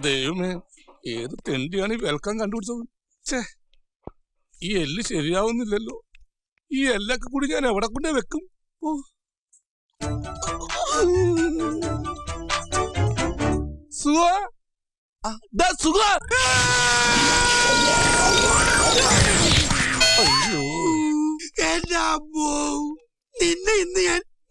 ദൈവമേ, ഏത് തെണ്ടിയാണ് ഈ വെൽക്കം കണ്ടുപിടിച്ചത്? ഛേ, ഈ എല്ല് ശരിയാവുന്നില്ലല്ലോ. ഈ എല്ലൊക്കെ കൂടി ഞാൻ എവിടെ കൊണ്ടേ വെക്കും? നിന്നെ ഇന്ന്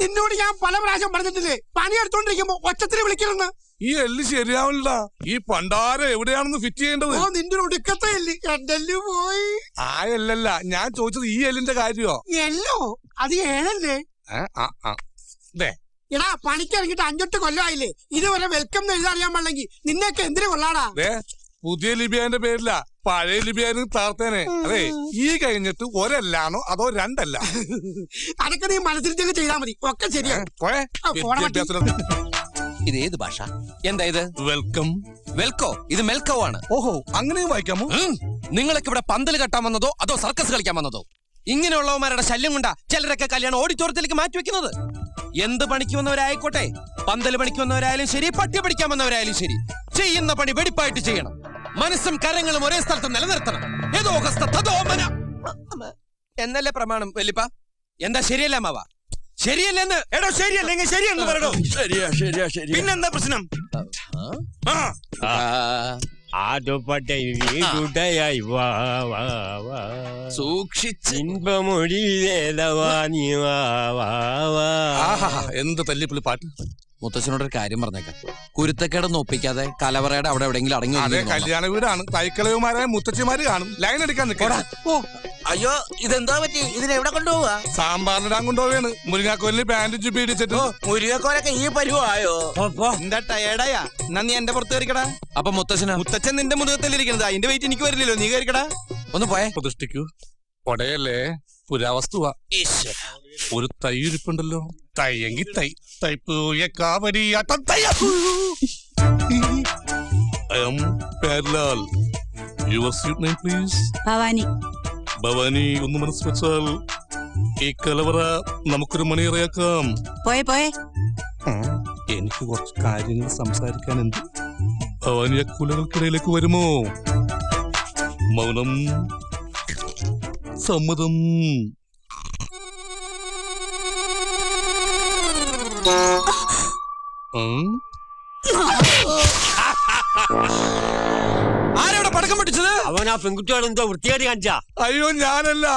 നിന്നോട് ഞാൻ പല പ്രാവശ്യം പറഞ്ഞിട്ടില്ലേ, പണിയെടുത്തോണ്ടിരിക്കുമ്പോ ഒച്ചത്തിൽ വിളിക്കണമെന്ന്. ഈ എല്ല് ശരിയാവില്ല. ഈ പണ്ടാരം എവിടെയാണെന്ന് ഫിറ്റ് ചെയ്യേണ്ടത്? നിന്റെ ഒടുക്കത്തെ എല്ല് എന്റെ പോയി. ആ എല്ലല്ല ഞാൻ ചോദിച്ചത്, ഈ എല്ലിന്റെ കാര്യോ? എല്ലോ അത് ഏഴല്ലേ? എടാ, പണിക്ക് ഇറങ്ങിട്ട് 5-8 കൊല്ലമായില്ലേ, ഇതുവരെ വെൽക്കം എന്ന് എഴുതാറിയാൻ പാടില്ലെങ്കിൽ നിന്നെയൊക്കെ എന്തിനു കൊള്ളാടാ? പുതിയ ലിബിയാന്റെ പേരില്ല, പഴയ ലിബിയാനും താർത്തേനെ. അതെ, ഈ കഴിഞ്ഞിട്ട് ഒരല്ലാണോ അതോ രണ്ടല്ല? അതൊക്കെ നീ മനസ്സിൽ ചെയ്താ മതി, ഒക്കെ ശരിയാ. ഇതേത് ഭാഷ? എന്താ ഇത്? വെൽക്കം. വെൽക്കോ? ഇത് മെൽക്കോ ആണ്. ഓഹോ, അങ്ങനെയും വായിക്കാമോ? നിങ്ങളൊക്കെ ഇവിടെ പന്തൽ കെട്ടാൻ വന്നതോ അതോ സർക്കസ് കളിക്കാൻ വന്നതോ? ഇങ്ങനെയുള്ളവന്മാരുടെ ശല്യം കൊണ്ടാ ചിലരൊക്കെ കല്യാണം ഓഡിറ്റോറിയത്തിലേക്ക് മാറ്റിവെക്കുന്നത്. എന്ത് പണിക്ക് വന്നവരായിക്കോട്ടെ, പന്തൽ പണിക്ക് വന്നവരായാലും ശരി, പട്ടി പഠിക്കാൻ വന്നവരായാലും ശരി, ചെയ്യുന്ന പണി വെടിപ്പായിട്ട് ചെയ്യണം. മനസ്സും കരങ്ങളും ഒരേ സ്ഥലത്ത് നിലനിർത്തണം. എന്നല്ലേ പ്രമാണം വല്ലിപ്പ? എന്താ ശരിയല്ല മാവ? ശരിയല്ലെന്ന്. എടോ ശരിയല്ലെങ്കിൽ ശരിയെന്ന് പറയണോ? ശരിയാ. പിന്നെന്താ പ്രശ്നം? എന്ത് തല്ലിപ്പുള്ളി പാട്ട്. മുത്തച്ഛനോടൊരു കാര്യം പറഞ്ഞേക്കാം, കുരുത്തക്കേടൊന്നും ഒപ്പിക്കാതെ കലവറയുടെ അവിടെ എവിടെയെങ്കിലും അടങ്ങി. അതെ, കല്യാണ വീടാണ്. തൈക്കളവുമാരായ മുത്തച്ഛമാര് കാണും. ലൈൻ എടുക്കാൻ നിൽക്കടാ. അയ്യോ, ഇതെന്താ പറ്റി? ഇതിനെവിടെ കൊണ്ടുപോവാ? സാമ്പാറിനിടാൻ കൊണ്ടുപോവാണ്. മുരിങ്ങാക്കോലിന് പാന്റ് ചുപ്പി ഇടിച്ചിട്ട്. മുരിങ്ങക്കോലൊക്കെ ഈ പരിവായോ? എന്താ ടയേർഡായാ? എന്നാ നീ എന്റെ പുറത്ത് കയറിക്കടാ. അപ്പൊ മുത്തച്ഛൻ നിന്റെ മുഖത്തല്ലിരിക്കണത്, അതിന്റെ വെയിറ്റ് എനിക്ക് വരില്ലല്ലോ. നീ കയറിക്കടാ. ഒന്ന് പോയെ. പ്രതിഷ്ഠിക്കൂ. ഒടയല്ലേ, പുരാവസ്തുവാ. ഒരു തൈ ഇരിപ്പുണ്ടല്ലോ. തൈയെങ്കി തൈപ്പൂയ കാവരിയാട്ടം. I am പേർലാൽ. Your sweet name please? Bhavani. ഒന്ന് മനസ്സ് വെച്ചാൽ ഈ കലവറ നമുക്കൊരു മണിയറയാക്കാം. പോയെ. എനിക്ക് കുറച്ച് കാര്യങ്ങൾ സംസാരിക്കാനുണ്ട്. ഭവാനി ആ കുലകൾക്കിടയിലേക്ക് വരുമോ? മൗനം സമ്മതം. ആരവിടെ പടക്കം പൊട്ടിച്ചത്? അവൻ ആ പെൺകുട്ടികൾ എന്തോ വൃത്തിയായിട്ട് കാണിച്ചാ. അയ്യോ, ഞാനല്ല.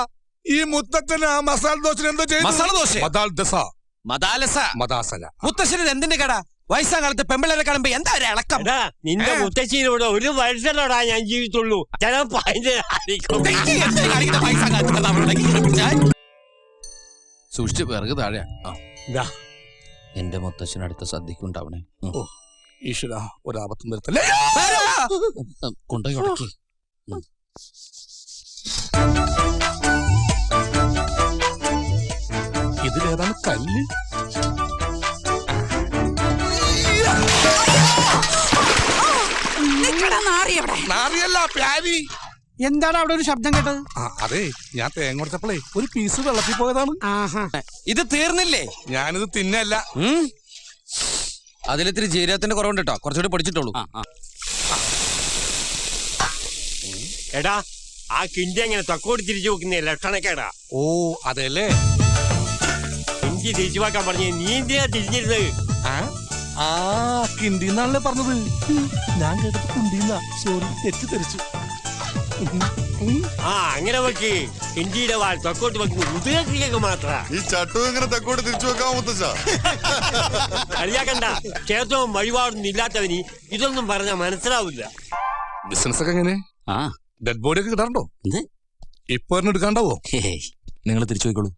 ഈ മുത്തച്ഛന് ആ മസാല ദോശ എന്തോ ചെയ്തു. മുത്തശ്ശന് എന്തിന്റെ കട? വയസ്സാം കാലത്ത് പെമ്പിളരെ കാണുമ്പോ എന്താ ഒരു ഇളക്കം? നിന്റെ മുത്തശ്ശിയിലൂടെ ഒരു വയസ്സിലോടാ ഞാൻ ജീവിച്ചുള്ളൂ. ചിലപ്പോ സൂക്ഷിച്ച് പിറകു താഴെ. എന്റെ മുത്തശ്ശനടുത്ത സദ്യക്കുണ്ടാവണേ. ഈശ്വര, ഒരാപത്തും വരുത്തല്ലേ. കൊണ്ടുപോയി ഉടക്കി. ഇതിലേതാണ് കല്ല്? നാറിയല്ല, പ്യാരി. എന്താണ് അവിടെ ഒരു ശബ്ദം കേട്ടത്? അതെ, ഞാൻ തേങ്ങ കൊടുത്തപ്പോഴേ ഒരു പീസ് വെള്ളത്തിൽ പോയതാണ്. ഇത് തീർന്നില്ലേ? ഞാനിത് തിന്നല്ല. അതിലിത്തിരി ജീരകത്തിന്റെ കുറവുണ്ട് കേട്ടോ, കുറച്ചുകൂടി പൊടിച്ചിട്ടുള്ളൂ. എടാ, ആ കിണ്ടി എങ്ങനെ തൊക്കോടി തിരിച്ചു വെക്കുന്ന ലക്ഷണക്കേടാ. ഓ, അതെല്ലേ. കിണ്ടി തിരിച്ചു വെക്കാൻ പറഞ്ഞ നീ എന്തിനാ തിരിഞ്ഞിരുന്നത്? കിണ്ടിന്നാണല്ലേ പറഞ്ഞത്. ഞാൻ കേട്ടത് കുണ്ടിന്നാ. സോറി, തെറ്റിദ്ധരിച്ചു. അങ്ങനെ വെക്ക്. കിണ്ടിയുടെ വാൾ തൊക്കോട്ട് വെക്കുന്നത് മുതുകൾക്ക് മാത്ര. ഈ ചട്ടു എങ്ങനെ തെക്കോട്ട് തിരിച്ചു വെക്കാൻ മുത്തച്ഛ? അറിയാക്കണ്ട, ക്ഷേത്രവും വഴിപാടൊന്നും ഇല്ലാത്തവന് ഇതൊന്നും പറഞ്ഞാൽ മനസ്സിലാവില്ല. ബിസിനസ് ഒക്കെ എങ്ങനെ? ഡെഡ് ബോഡി ഒക്കെ കിട്ടാറുണ്ടോ? ഇപ്പൊ എടുക്കാണ്ടാവോ? നിങ്ങൾ തിരിച്ചു പോയിക്കോളൂ.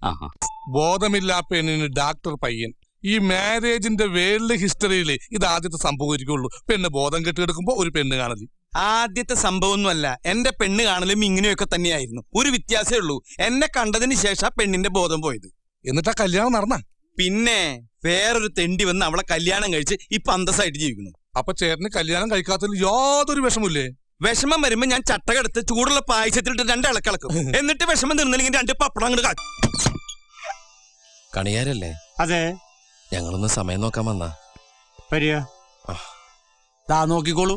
ബോധമില്ല പെണ്ണിന് ഡാക്ടർ പയ്യൻ. ഈ മാരേജിന്റെ വേൾഡ് ഹിസ്റ്ററിയില് ഇത് ആദ്യത്തെ സംഭവമായിരിക്കുള്ളൂ. പെണ്ണ് ബോധം കെട്ടിയെടുക്കുമ്പോ ഒരു പെണ്ണ് കാണല്. ആദ്യത്തെ സംഭവമൊന്നുമല്ല. എന്റെ പെണ്ണ് കാണലും ഇങ്ങനെയൊക്കെ തന്നെയായിരുന്നു. ഒരു വ്യത്യാസമേ ഉള്ളൂ, എന്നെ കണ്ടതിന് ശേഷം പെണ്ണിന്റെ ബോധം പോയത്. എന്നിട്ടാ കല്യാണം നടന്ന? പിന്നെ വേറൊരു തെണ്ടി വന്ന് അവളെ കല്യാണം കഴിച്ച് ഇപ്പൊ അന്തസ്സായിട്ട് ജീവിക്കുന്നു. അപ്പൊ ചേട്ടന് കല്യാണം കഴിക്കാത്തതിൽ യാതൊരു വിഷമില്ലേ? വിഷമം വരുമ്പോ ഞാൻ ചട്ടകെടുത്ത് ചൂടുള്ള പായസത്തിലിട്ട് 2 ഇളക്കിളക്കും. എന്നിട്ട് വിഷമം തീർന്നില്ലെങ്കിൽ 2 പപ്പടം അങ്ങോട്ട്. കണിയാരല്ലേ? അതെ. ഞങ്ങളൊന്ന് സമയം നോക്കാൻ വന്നാ. വരിക. നോക്കിക്കോളൂ.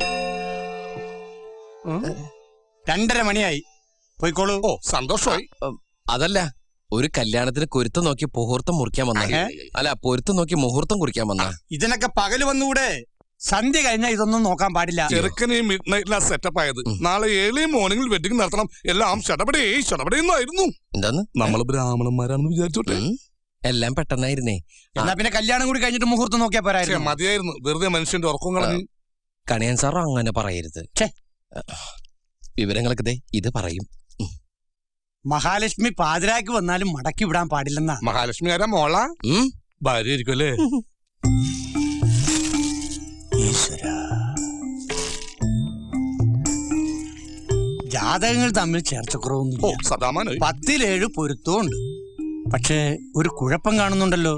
2:30 മണിയായി. പോയിക്കോളൂ. ഓ സന്തോഷമായി. അതല്ല, ഒരു കല്യാണത്തിന് കുരുത്തം നോക്കി മുഹൂർത്തം മുറിക്കാൻ വന്ന. അല്ല, പൊരുത്തം നോക്കി മുഹൂർത്തം കുറിക്കാൻ വന്ന. ഇതിനൊക്കെ പകല് വന്നുകൂടെ? സന്ധ്യ കഴിഞ്ഞാൽ ഇതൊന്നും നോക്കാൻ പാടില്ല. ചെറുക്കനെ മിഡ് നൈറ്റിലാ സെറ്റപ്പ് ആയത്. നാളെ ഏർലി മോർണിംഗിൽ വെഡിങ് നടത്തണം. എല്ലാം ഷടപടേന്നായിരുന്നു. എന്താന്ന്? നമ്മള് ബ്രാഹ്മണന്മാരാണെന്ന് വിചാരിച്ചോട്ടെ. എല്ലാം പെട്ടെന്നായിരുന്നേ. എന്നാ പിന്നെ കല്യാണം കൂടി കഴിഞ്ഞിട്ട് മുഹൂർത്തം നോക്കിയാ പോരായിരുന്നു? മതിയായിരുന്നു, വെറുതെ മനുഷ്യന്റെ ഉറക്കം കളഞ്ഞു. കണിയൻ സാറോ അങ്ങനെ പറയരുത്. വിവരങ്ങളൊക്കെ ദേ ഇത് പറയും. മഹാലക്ഷ്മി പാതിരാക്ക് വന്നാലും മടക്കി വിടാൻ പാടില്ലെന്നാ. മഹാലക്ഷ്മി ആരാ? മോള ഭാര്യ ആയിരിക്കും അല്ലേ? ജാതകങ്ങൾ തമ്മിൽ ഓ ചേർച്ചക്കുറവൊന്നുമില്ല. സദാമാനായി. 10-7 പൊരുത്തവും ഉണ്ട്. പക്ഷേ ഒരു കുഴപ്പം കാണുന്നുണ്ടല്ലോ.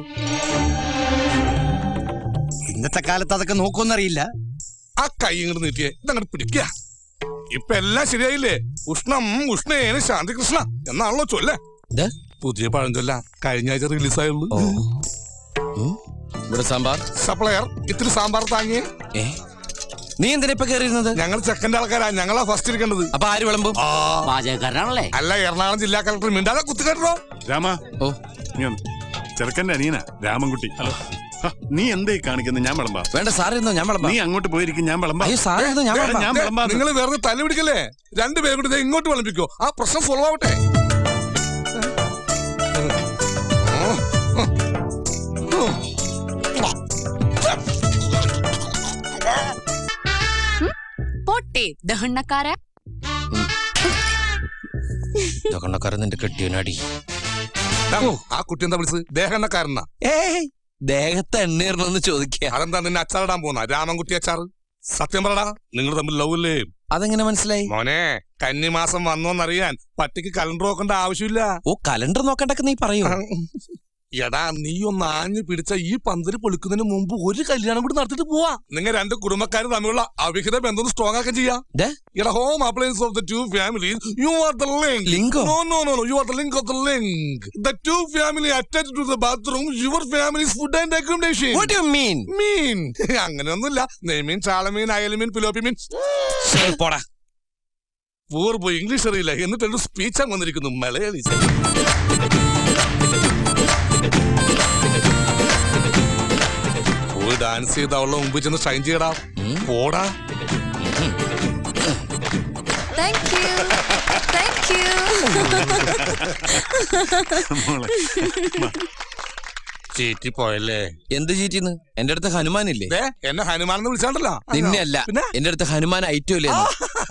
ഇന്നത്തെ കാലത്ത് അതൊക്കെ നോക്കുമെന്നറിയില്ല. ആ കൈ ഇങ്ങോട്ട് നീട്ടിയേ, ഇതങ്ങോട്ട് പിടിക്കുക. ഇപ്പൊ എല്ലാം ശരിയായില്ലേ? ഉഷ്ണം ഉഷ്ണേന ശാന്തി കൃഷ്ണ എന്നാണല്ലോ ചൊല്ലേ. പുതിയ പഴഞ്ചൊല്ല കഴിഞ്ഞ ആഴ്ച റിലീസായുള്ളൂ. ഇവിടെ സാമ്പാർ സപ്ലയർ ഇത്തിരി സാമ്പാർ താങ്ങിയേ. നീ എന്തിനാ ഇപ്പൊ കയറിയിരുന്നത്? ഞങ്ങൾ ചെക്കന്റെ ആൾക്കാരാ, ഞങ്ങളാ ഫസ്റ്റ് ഇരിക്കേണ്ടത്. അപ്പൊ ആര് വിളമ്പും? പാചകക്കാരനാണല്ലേ? അല്ല, എറണാകുളം ജില്ലാ കളക്ടർ മിണ്ടാതെ കുത്തുകെട്ടോ. രാമ, ഓ ചെറുക്കന്റെ അനിയനാ രാമൻകുട്ടി. ഹലോ, നീ എന്തേ കാണിക്കുന്നത്? ഞാൻ വിളമ്പാ. വേണ്ട സാറിരുന്നോ, ഞാൻ വിളമ്പാം. നീ അങ്ങോട്ട് പോയിരിക്കും, ഞാൻ വിളമ്പാ. അയ്യോ സാറിരുന്നോ, ഞാൻ വിളമ്പാം. ഞാൻ വിളമ്പാ. നിങ്ങൾ വെറുതെ തല്ലി പിടിക്കല്ലേ? രണ്ടുപേരും കൂടി ഇങ്ങോട്ട് വിളമ്പിക്കോ, ആ പ്രശ്നം സോൾവ് ആവട്ടെ. പൊട്ടി ദഹണ്ണക്കാര ദഹണ്ണക്കാരൻ നിന്റെ കെട്ടിയനാടി. ആ കുട്ടി എന്താ വിളിച്ചത്? ദേഹണ്ണക്കാരനാ? ഏയ് ദേഹത്ത് എണ്ണീറണമെന്ന് ചോദിക്കുക. അതെന്താ നിന്നെ അച്ചാറിടാൻ പോന്ന? രാമൻകുട്ടി അച്ചാറ്? സത്യം പറടാ, നിങ്ങൾ തമ്മിൽ ലവ് അല്ലേ? അതെങ്ങനെ മനസ്സിലായി? മോനെ, കന്നിമാസം വന്നോന്നറിയാൻ പട്ടിക്ക് കലണ്ടർ നോക്കേണ്ട ആവശ്യമില്ല. ഓ കലണ്ടർ നോക്കണ്ടൊക്കെ നീ പറയൂ. എടാ, നീ ഒന്ന് ആഞ്ഞു പിടിച്ച ഈ പന്തല് പൊളിക്കുന്നതിന് മുമ്പ് ഒരു കല്യാണം കൂടി നടത്തിട്ട് പോവാ. നിങ്ങൾ രണ്ട് കുടുംബക്കാർ തമ്മിലുള്ള അവിഹിത ബന്ധം സ്ട്രോങ് ആക്കാൻ ചെയ്യാം. എടാ, home appliance of the two families, you are the link. ലിങ്കോ? No, you are the link of the link. The two family attached to the bathroom, your family's food and accommodation. What do you mean? അങ്ങനെയൊന്നുമില്ല. നെയ്മീൻ, ചാളമീൻ, അയലമീൻ, പിലോപ്പി മീൻ. പോടാ. പൂർവ്വ English അറിയില്ല, എന്നിട്ടൊരു speech വന്നിരിക്കുന്നു മലയാളി. പോയി dance ചെയ്ത് അവളുടെ മുമ്പിൽ ചെന്ന് ഷൈൻ ചെയ്യടാ. പോടാ. ചീറ്റി പോയല്ലേ? എന്ത് ചീറ്റിന്ന്? എന്റെ അടുത്ത് ഹനുമാനില്ലേ? എന്നെ ഹനുമാനെന്ന് വിളിച്ചാണ്ടല്ലോ. നിന്നെ അല്ല, എന്റെ അടുത്ത് ഹനുമാൻ ഐറ്റമില്ലേ?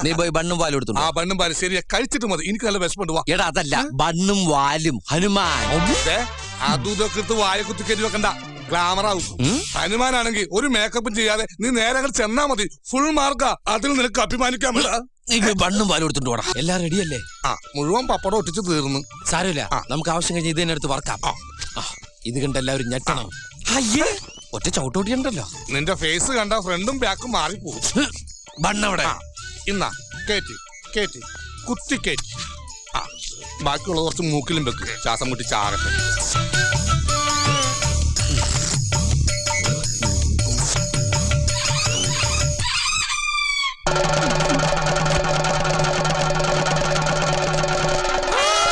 നീ പോയി ബണ്ണും വാലും എടുത്തു. ആ ബണ്ണും പാലും ശരിയാ, കഴിച്ചിട്ട് മതി. എനിക്ക് നല്ല വിശപ്പുണ്ട്. വാ. എടാ അതല്ല, ബണ്ണും വാലും ഹനുമാൻ. അതും ഇതൊക്കെ എടുത്ത് വായ കുത്തി കയറ്റി വെക്കണ്ട, ഗ്ലാമറാവും. ഹനുമാനാണെങ്കിൽ ഒരു മേക്കപ്പും ചെയ്യാതെ നീ നേരെ ചെന്നാ മതി. ഫുൾ മാർക്കാ. അതിൽ നിനക്ക് അഭിമാനിക്കാൻ ബണ്ണും പാലും എടുത്തിട്ട് പോടാ. എല്ലാം റെഡിയല്ലേ? ആ, മുഴുവൻ പപ്പടം ഒട്ടിച്ച് തീർന്നു. സാരമില്ല, നമുക്ക് ആവശ്യം കഴിഞ്ഞ് ഇത് തന്നെ എടുത്ത് വർക്കാം. ഇത് കണ്ട് എല്ലാവരും ഞെട്ടണം. അയ്യേ, ഒറ്റ ചവിട്ടോട്ടിയുണ്ടല്ലോ. നിന്റെ ഫേസ് കണ്ട ഫ്രണ്ടും ബാക്കും മാറിപ്പോകും. ബണ്ണവിടെ ഇന്നാ കേറ്റി കേറ്റി കുത്തി കേറ്റി. ആ, ബാക്കിയുള്ളത് കുറച്ച് മൂക്കിലും വെക്ക്, ശ്വാസം മുട്ടി ചാകട്ടെ.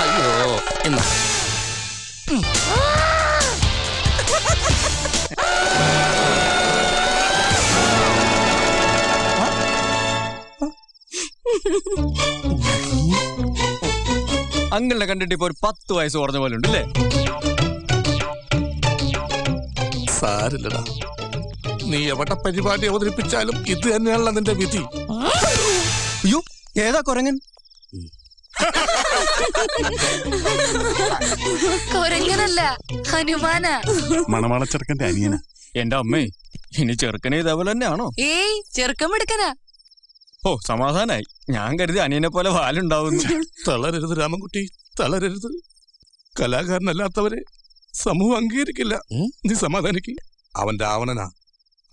അയ്യോ എന്നാ അങ്കിളിനെ കണ്ടിട്ട് ഇപ്പൊ ഒരു 10 വയസ്സ് കുറഞ്ഞ പോലെ ഉണ്ടല്ലേ? സാരില്ലടാ, നീ എവിടെ പരിപാടി അവതരിപ്പിച്ചാലും ഇത് തന്നെയാണല്ലോ നിന്റെ വിധി. അയ്യോ, ഏതാ കുരങ്ങൻ? കൊരങ്ങനല്ല, ഹനുമാനാ. മണവാളച്ചെറുക്കന്റെ അനിയനാ. എന്റെ അമ്മേ, ഇനി ചെറുക്കനെ ഇതേപോലെ തന്നെയാണോ? ഏയ്, ചെറുക്കം എടുക്കനാ. ഓ സമാധാനായി. ഞാൻ കരുതി അനിയനെ പോലെ വാലുണ്ടാവുന്നു. തളരരുത് രാമൻകുട്ടി, തളരരുത്. കലാകാരനല്ലാത്തവരെ സമൂഹം അംഗീകരിക്കില്ല. നീ സമാധാനിക്ക്. അവൻ രാവണനാ.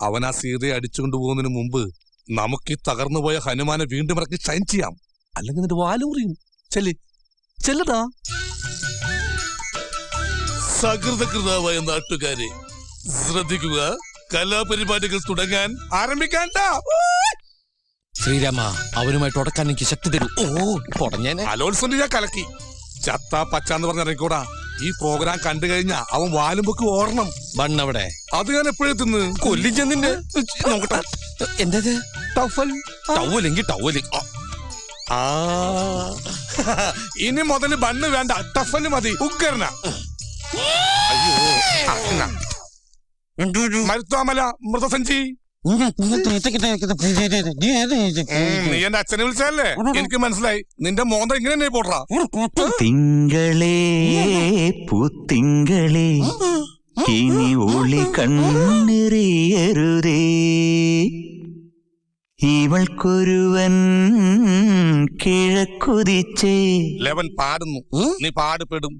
അവൻ ആ സീതയെ അടിച്ചുകൊണ്ടുപോകുന്നതിന് മുമ്പ് നമുക്ക് ഈ തകർന്നുപോയ ഹനുമാനെ വീണ്ടും ഇറക്കി ഷൈൻ ചെയ്യാം. അല്ലെങ്കിൽ നിന്റെ വാലുറിയും. ചെല്ലടാ. സകൃതകൃതാവായ നാട്ടുകാരെ ശ്രദ്ധിക്കുക, കലാപരിപാടികൾ തുടങ്ങാൻ ആരംഭിക്കാൻ. ശ്രീരാമ അവനുമായിട്ട് ഉടക്കാൻ എനിക്ക് ശക്തി തരൂ. ഓ പൊടഞ്ഞേനെ. അലോത്സവം ഞാൻ കലക്കി. ചത്ത പച്ചാന്ന് പറഞ്ഞിറങ്ങിക്കൂടാ. ഈ പ്രോഗ്രാം കണ്ടു കഴിഞ്ഞാ അവൻ വാലും പൊക്കി ഓടണം. ബണ്ണവിടെ അത് ഞാൻ എപ്പോഴും തിന്ന് കൊല്ലിച്ചെന്നിന്റെ നോക്കട്ടെ. എന്തത്? ടവൽ. ടവലെങ്കിൽ ടവല്. ആ ഇനി മുതൽ ബണ്ണ് വേണ്ട, ടഫല് മതി. ഉക്കരന. അയ്യോ മരുത്വാമല മൃതസഞ്ചി. നീ എന്റെ അച്ഛനെ വിളിച്ചല്ലേ? എനിക്ക് മനസ്സിലായി. നിന്റെ മോന്ത ഇങ്ങനെ തന്നെ പോട്ടാ. തിങ്കളേ പൂത്തിങ്കളേ ഇനി ഒളി കണ്ണെറിയരുതേ ഇവൾക്കൊരുവൻ കിഴക്കുതിച്ചേ. ലെവൻ പാടുന്നു, നീ പാടുപെടും.